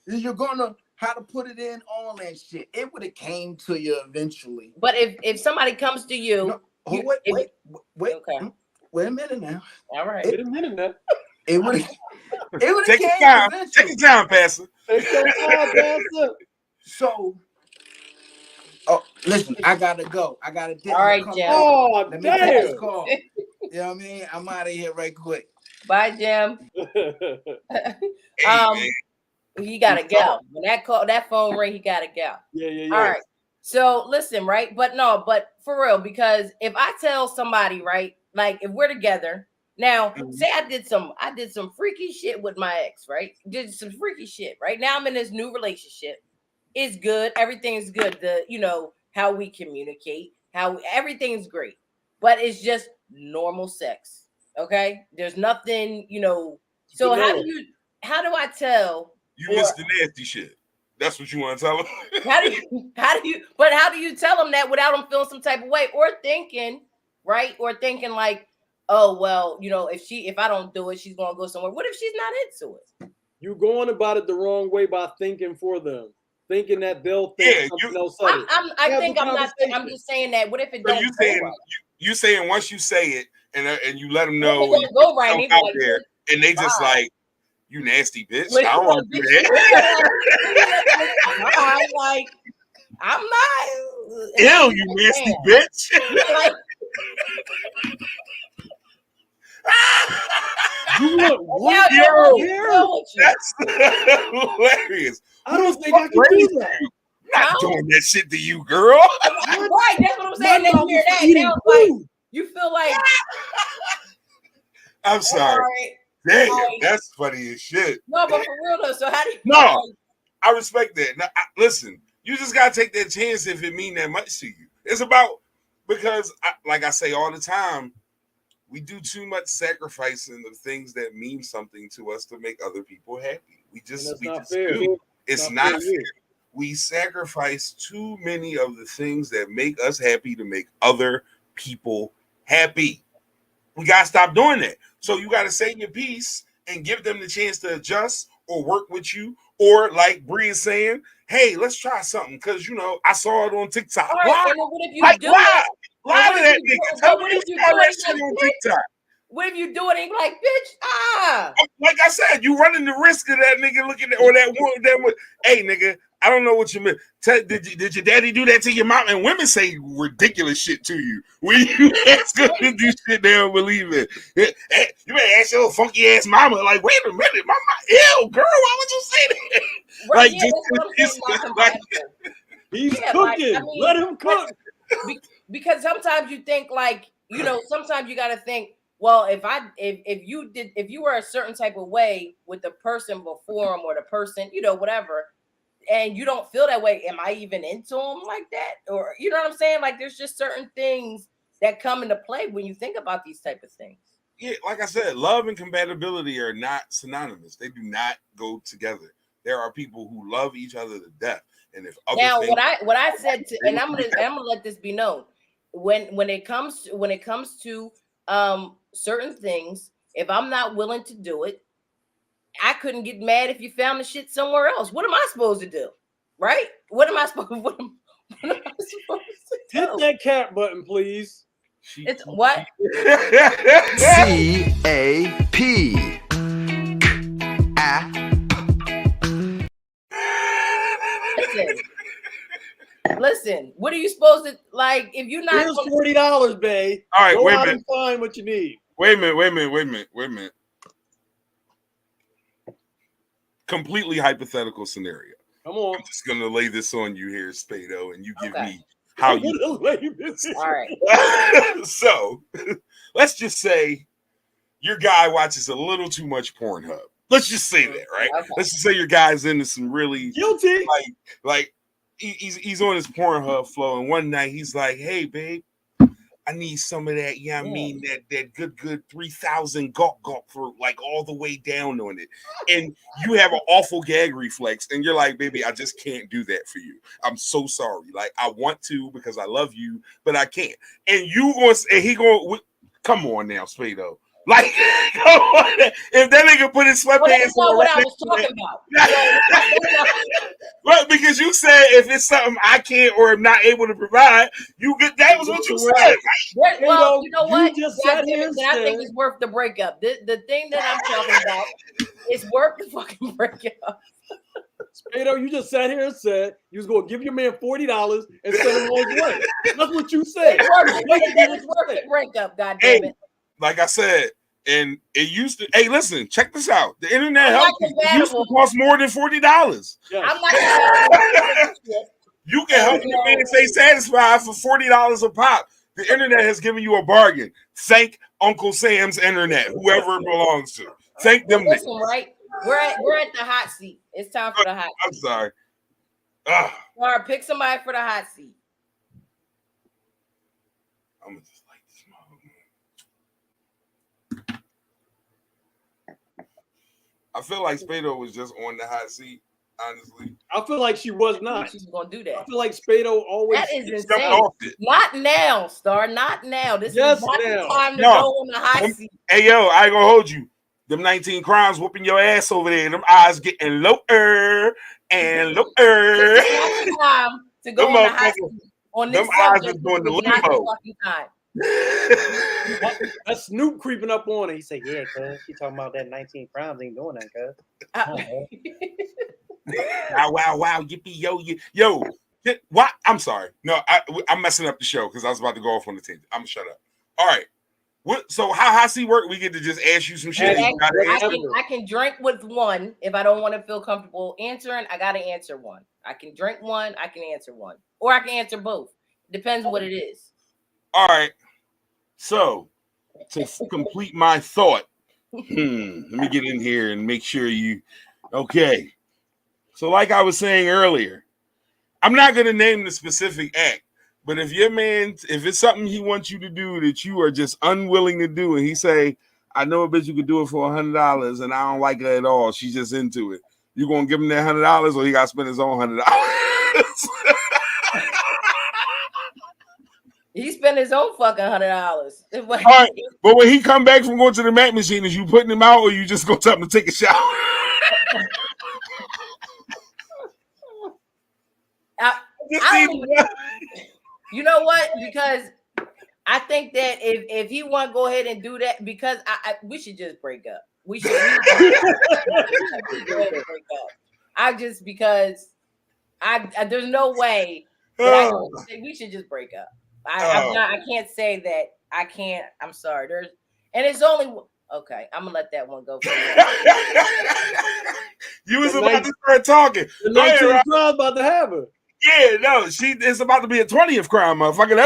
You're gonna how to put it in, all that shit. It would have came to you eventually. But if somebody comes to you, No, okay. Wait a minute now. All right. Wait a minute now. It would have Take came your time. eventually. Take your time, Pastor. Take your time, Pastor. So, listen, I gotta go. I gotta dip. All right, Come Jim. back. Oh, Let me take this damn. call. You know what I mean? I'm out of here right quick. Bye, Jim. Man. He gotta go. When that phone ring, he gotta go. Yeah. All right. So listen, right? But for real, because if I tell somebody, right, like if we're together now, say I did some freaky shit with my ex, right? Did some freaky shit, right? Now I'm in this new relationship. It's good. Everything's good. How we communicate, everything's great, but it's just normal sex. Okay. There's nothing, So how do I tell? You missed the nasty shit. That's what you want to tell them. how do you tell them that without them feeling some type of way or thinking, right? Or thinking like, oh, well, if I don't do it, she's going to go somewhere. What if she's not into it? You going about it the wrong way by thinking for them, thinking that they'll think something else. I'm just saying that. What if it don't go right? You saying once you say it and you let them know it don't go right, out there, and they just like, you nasty bitch. I don't want to do that. I'm like, I'm not. Ew, you nasty bitch. Like, you want what? That's hilarious. I don't think I can do that. Not doing that shit to you, girl. Right, that's what I'm saying. They hear that. Now it's like, you feel like. I'm sorry. Damn, that's funny as shit. No, but for real though. So how do you? No, I respect that. Now, listen, you just gotta take that chance if it mean that much to you. It's about because, like I say all the time, we do too much sacrificing of things that mean something to us to make other people happy. We just do. It's not fair. We sacrifice too many of the things that make us happy to make other people happy. We gotta stop doing that. So you gotta say your piece and give them the chance to adjust or work with you, or like Bree is saying, hey, let's try something because I saw it on TikTok. Right, lie. and what if you Like, do lie. it? Lie to that nigga. Tell me you saw that shit on TikTok. What if you do it and be like, bitch, Like I said, you running the risk of that nigga looking at or that woman. Hey, nigga, I don't know what you meant. Did your daddy do that to your mom? And women say ridiculous shit to you. When you ask them to do shit, they don't believe it. You better ask your little funky ass mama, like, wait a minute, mama, ew, girl, why would you say that? Right, like, yeah, that's what I'm saying, like, he's cooking. Let him cook. Because sometimes you think like, sometimes you got to think, well, if you were a certain type of way with the person before him or the person, whatever, and you don't feel that way, am I even into him like that? Or, you know what I'm saying? Like, there's just certain things that come into play when you think about these type of things. Yeah, like I said, love and compatibility are not synonymous. They do not go together. There are people who love each other to death. And if now, what I said to, and I'm gonna let this be known, when it comes to certain things, if I'm not willing to do it, I couldn't get mad if you found the shit somewhere else. What am I supposed to do? Right? What am I supposed to Hit that cat button, please. It's what? CAP. Listen, what are you supposed to like if you're not? Here's $40, babe. All right, go wait a out minute. And find what you need. Wait a minute. completely hypothetical scenario. Come on. I'm just gonna lay this on you here, Spado, and you give Okay. me how you. All right. So let's just say your guy watches a little too much Pornhub. Let's just say that, right? Okay. Let's just say your guy's into some really guilty. Like he's on his Pornhub flow, and one night he's like, "Hey, babe, I need some of that. Yeah, I mean that good 3,000 gawk for like all the way down on it." And you have an awful gag reflex, and you're like, "Baby, I just can't do that for you. I'm so sorry. Like I want to because I love you, but I can't." And he going, come on now, Spado. Like, if that nigga put his sweatpants that's not on, what I was talking about. Well, because you said if it's something I can't or am not able to provide, that was what you said. Well, you know what? You just I sat here and think it's worth the breakup. The thing that I'm talking about is worth the fucking breakup. Spado, you just sat here and said you was gonna give your man $40 and send him on his way. That's what you said. It's worth the breakup, goddamn it. Like I said, and it used to. Hey, listen, check this out. The internet help used to cost more than $40. I'm not. You can help your man stay satisfied for $40 a pop. The internet has given you a bargain. Thank Uncle Sam's internet, whoever it belongs to. Thank them. Listen, right? We're at the hot seat. It's time for the hot seat. I'm sorry. All right, pick somebody for the hot seat. I'm gonna just like this motherfucker. I feel like Spado was just on the hot seat. Honestly, I feel like she was not. She's gonna do that. I feel like Spado always. That is insane. Not now, Star. Not now. This is not the time to go on the hot seat. Hey, yo, I ain't gonna hold you. Them 19 crimes whooping your ass over there. Them eyes getting lower and lower. It's not time to go on the hot seat. On this them eyes are doing the limo. That's Snoop creeping up on it. He said, "Yeah, cuz she talking about that 19 crimes ain't doing that, cuz." Wow, yippee, yo. What? I'm sorry. No, I'm messing up the show because I was about to go off on the tangent. I'm gonna shut up. All right. So how hot seat work? We get to just ask you some shit. I can drink with one if I don't want to feel comfortable answering. I gotta answer one. I can drink one. I can answer one, or I can answer both. Depends what it is. All right. So to complete my thought, let me get in here and make sure you. Okay. So like I was saying earlier, I'm not gonna name the specific act. But if your man, if it's something he wants you to do that you are just unwilling to do, and he say, "I know a bitch you could do it for $100, and I don't like her at all. She's just into it." You gonna give him that $100, or he got to spend his own $100? He spent his own fucking $100. All right, but when he come back from going to the Mac machine, is you putting him out, or you just gonna tell him to take a shower? You know what? Because I think that if he want to go ahead and do that, because we should just break up. We should break up. I just because there's no way that we should just break up. I can't say that. I can't. I'm sorry. It's only okay. I'm gonna let that one go. You was about to start talking. The 19 crimes about to have her. Yeah, no, it's about to be a 20th crime, motherfucker.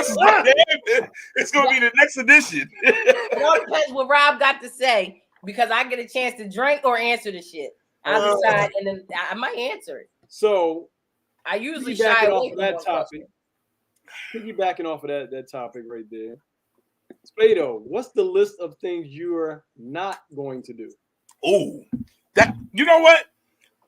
It's gonna be the next edition. It all depends what Rob got to say because I get a chance to drink or answer the shit. I'll decide, and then I might answer it. So I usually shy away from that topic. Piggybacking off of that topic right there, Spado, what's the list of things you are not going to do? Oh, that you know what?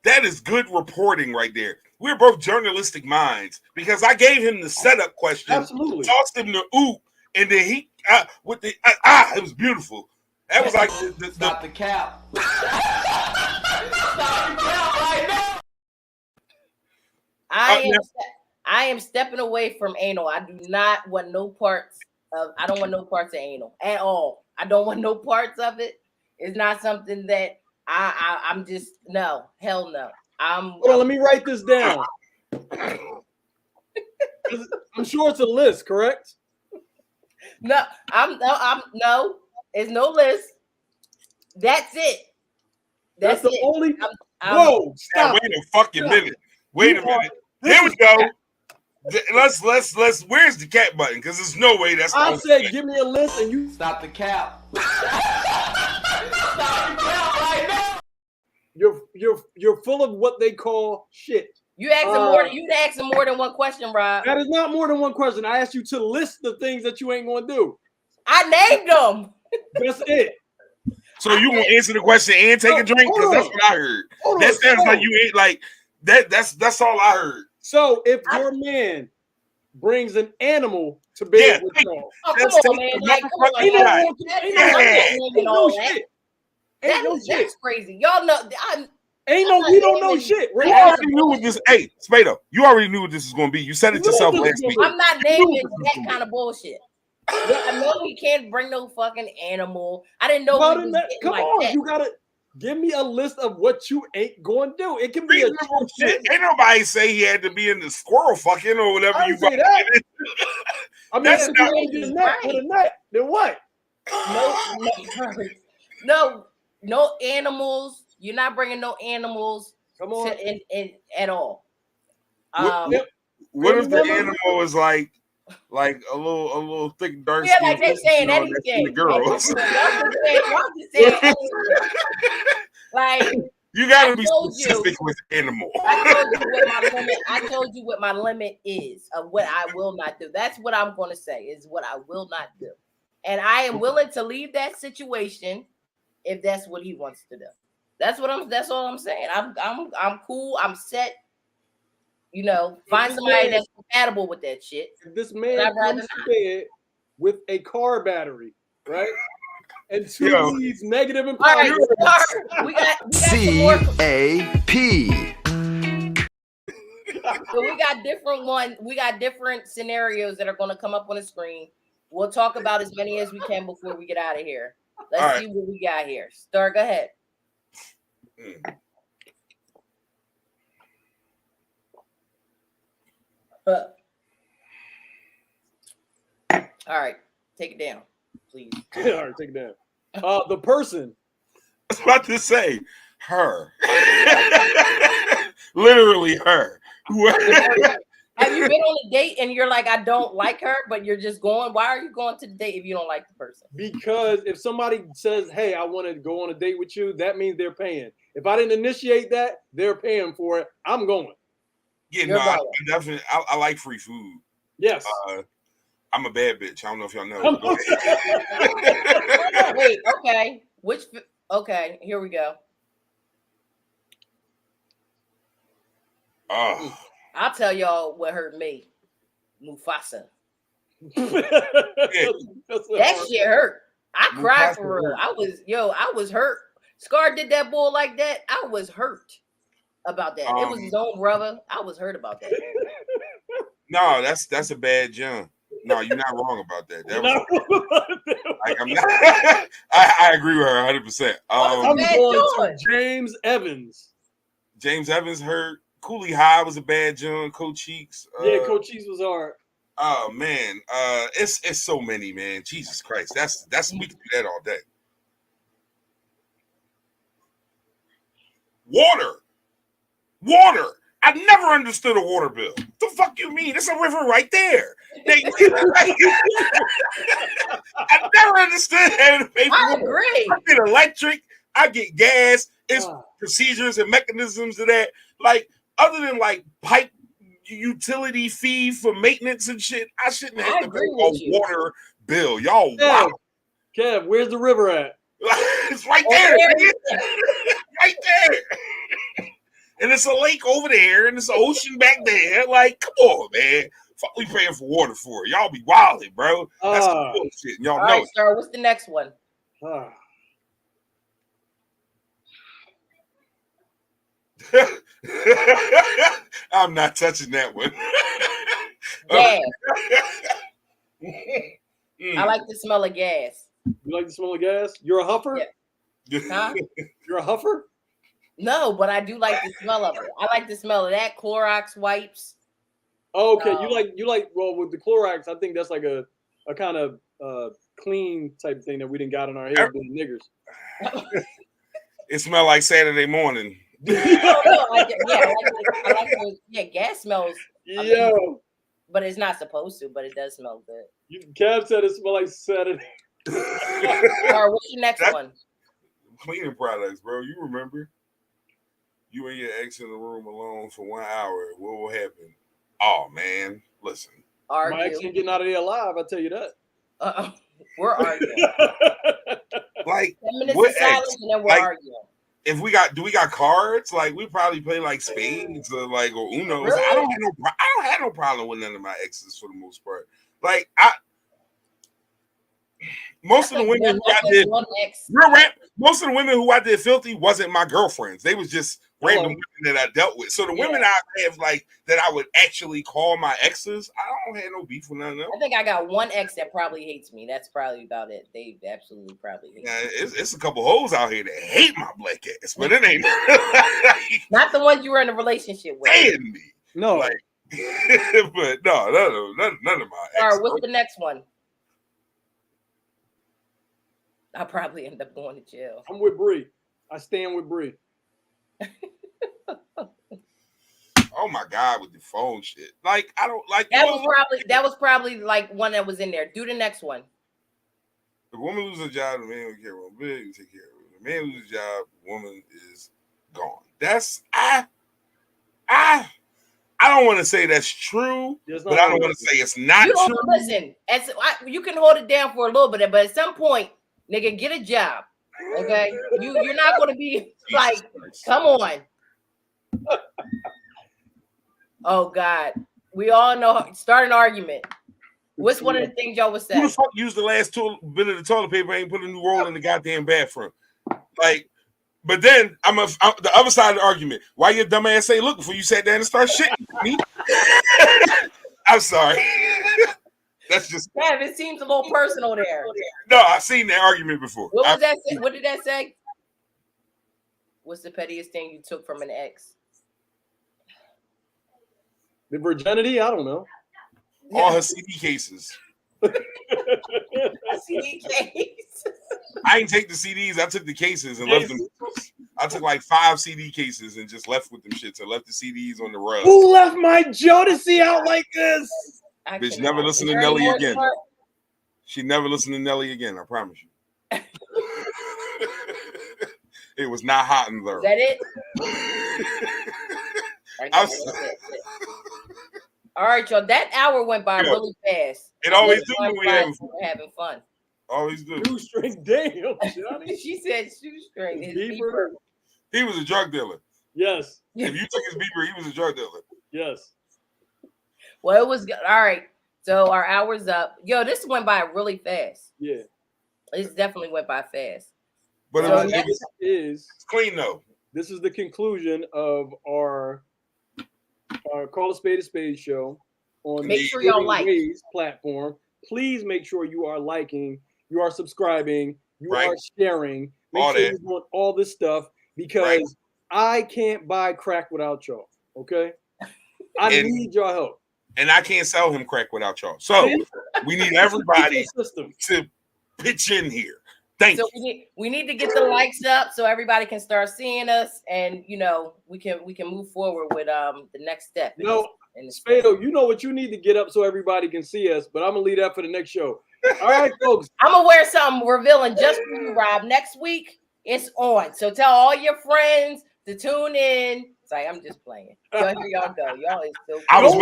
That is good reporting right there. We're both journalistic minds because I gave him the setup question. Absolutely. Tossed him the oop, and then he it was beautiful. That was like Stop the cap. I am stepping away from anal. I do not want no parts of. I don't want no parts of anal at all. I don't want no parts of it. It's not something that I'm just no. Hell no. Hold on, let me write this down. I'm sure it's a list, correct? No, no. It's no list. That's it. That's the only. Whoa, stop. Wait a fucking minute. Wait a minute. Here we go. Let's. Where's the cat button? Because there's no way that's. I said, give me a list, and you Stop the cap. You're full of what they call shit. You asked him more than one question, Rob. That is not more than one question. I asked you to list the things that you ain't gonna do. I named them. That's it. So you gonna answer the question and take a drink? Because that's what I heard. That sounds like you ain't like that. That's all I heard. So if your man brings an animal to bed with y'all, come on, man. Like, come on. That's crazy. Y'all know. We don't know shit. You already knew what this. Hey, Spado, you already knew what this was gonna be. You said it yourself last week. I'm not naming that kind of bullshit. I know he can't bring no fucking animal. I didn't know. Come on, you gotta give me a list of what you ain't going to do. It can be a shit. Ain't nobody say he had to be in the squirrel fucking or whatever I you say that. I mean, that's if you ain't get a nut with a nut, then what? No animals. You're not bringing no animals. Come on, at all. What if the animal is like a little thick, dark? Yeah, like they saying anything. The girls. Like you gotta be specific with animal. I told you what my limit is of what I will not do. That's what I'm going to say is what I will not do, and I am willing to leave that situation if that's what he wants to do. That's all I'm saying. I'm cool. I'm set. You know, find somebody that's compatible with that shit. If this man comes to bed with a car battery, right? And two of these negative and positive. We got CAP. So we got different ones. We got different scenarios that are going to come up on the screen. We'll talk about as many as we can before we get out of here. Let's see what we got here. Star, go ahead. All right, take it down, please. All right, take it down. The person. I was about to say her. Literally her. Have you been on a date and you're like, I don't like her, but you're just going? Why are you going to the date if you don't like the person? Because if somebody says, hey, I want to go on a date with you, that means they're paying. If I didn't initiate that, they're paying for it. I'm going. Yeah, no, I definitely. I like free food. Yes. I'm a bad bitch. I don't know if y'all know. Wait, okay. Okay, here we go. I'll tell y'all what hurt me. Mufasa. That shit hurt. I cried for real. I was hurt. Scar did that bull like that. I was hurt about that. It was his own brother. I was hurt about that. No, that's a bad jump. No, you're not wrong about that. I'm not. I agree with her 100%. I'm going to James Evans. James Evans hurt. Cooley High was a bad jump. Coach Cheeks. Coach Cheeks was hard. Oh man, it's so many, man. Jesus Christ, that's we can do that all day. Water. I never understood a water bill. What the fuck you mean? It's a river right there. I never understood how to pay for I water. agree. I get electric. I get gas. It's procedures and mechanisms of that. Like other than like pipe utility fee for maintenance and shit, I shouldn't have to pay a water bill. Y'all, wow. Kev, where's the river at? It's right there. Right there. And it's a lake over there, and it's an ocean back there. Like, come on, man. Fuck, we paying for water for it. Y'all be wilding, bro. That's some bullshit. Y'all know it. Sir, what's the next one? I'm not touching that one. Gas. I like the smell of gas. You like the smell of gas? You're a huffer? Yeah. Huh? You're a huffer? No, but I do like the smell of it. I like the smell of that. Clorox wipes. Oh, okay, you like well with the Clorox. I think that's like a kind of clean type thing that we didn't got in our hair being niggers. It smelled like Saturday morning. Gas smells. Yo, but it's not supposed to. But it does smell good. Kev said it smell like Saturday. All right, what's your next one? Cleaning products, bro. You remember? You and your ex in the room alone for 1 hour. What will happen? Oh man, listen. Argue. My ex ain't getting out of there alive. I tell you that. We're arguing. Like 10 minutes of silence and then we're arguing. If we got cards, like we probably play like spades or Uno. Really? I don't have no problem with none of my exes for the most part. Like most of the women who I did filthy wasn't my girlfriends. They was just random women that I dealt with. So the women I have that I would actually call my exes, I don't have no beef with none of them. I think I got one ex that probably hates me. That's probably about it. They absolutely probably hate me. It's a couple hoes out here that hate my black ass, but it ain't not the ones you were in a relationship with. Hating me. No. But no, none of my exes. All right, what's the next one? I'll probably end up going to jail. I'm with Bree. I stand with Bree. Oh my God, with the phone shit. Like I don't like that was probably like one that was in there. Do the next one. The woman loses a job, the man will care about big, take care of it. The man loses a job, the woman is gone. That's I don't want to say that's true, but I don't want to say it's not true. Listen, you can hold it down for a little bit, but at some point, nigga, get a job. Okay, you're not going to be like, come on. Oh God, we all know. Start an argument. What's one of the things y'all was saying? Who the fuck used the last bit of the toilet paper and ain't put a new roll in the goddamn bathroom? Like, but then I'm the other side of the argument. Why your dumb ass say look before you sat down and start shitting me? I'm sorry. That's just. Yeah, it seems a little personal there. No, I've seen that argument before. What was that? What did that say? What's the pettiest thing you took from an ex? The virginity? I don't know. All her CD cases. CD case. I didn't take the CDs. I took the cases and left them. I took like 5 CD cases and just left with them shits. I left the CDs on the rug. Who left my Jodeci out like this? Bitch, never listen to Nelly again. She never listened to Nelly again. I promise you. It was not hot in there. Is that it? All right, y'all. That hour went by really fast. It always do when we're having fun. Always do. Shoestring, damn. She said shoestring. He was a drug dealer. Yes. If you took his beeper, he was a drug dealer. Yes. Well, it was good. All right. So our hour's up. Yo, this went by really fast. Yeah. It definitely went by fast. But so it's clean though. This is the conclusion of our Call a Spade show on make sure y'all like platform. Please make sure you are liking, you are subscribing, you right. are sharing. Make sure you want all this stuff because I can't buy crack without y'all. Okay, I need your help, and I can't sell him crack without y'all. So we need everybody to pitch in here. Thank you. We need to get the likes up so everybody can start seeing us, and we can move forward with the next step. Spado, you know what you need to get up so everybody can see us, but I'm gonna leave that for the next show. All right, folks. I'm gonna wear something revealing just for you, Rob. Next week it's on, so tell all your friends to tune in. Sorry, I'm just playing. Here y'all go. Y'all is so cool. I was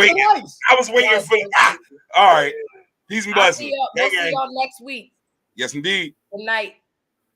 waiting for. All right, peace and blessings. We'll see y'all next week. Yes, indeed. Good night.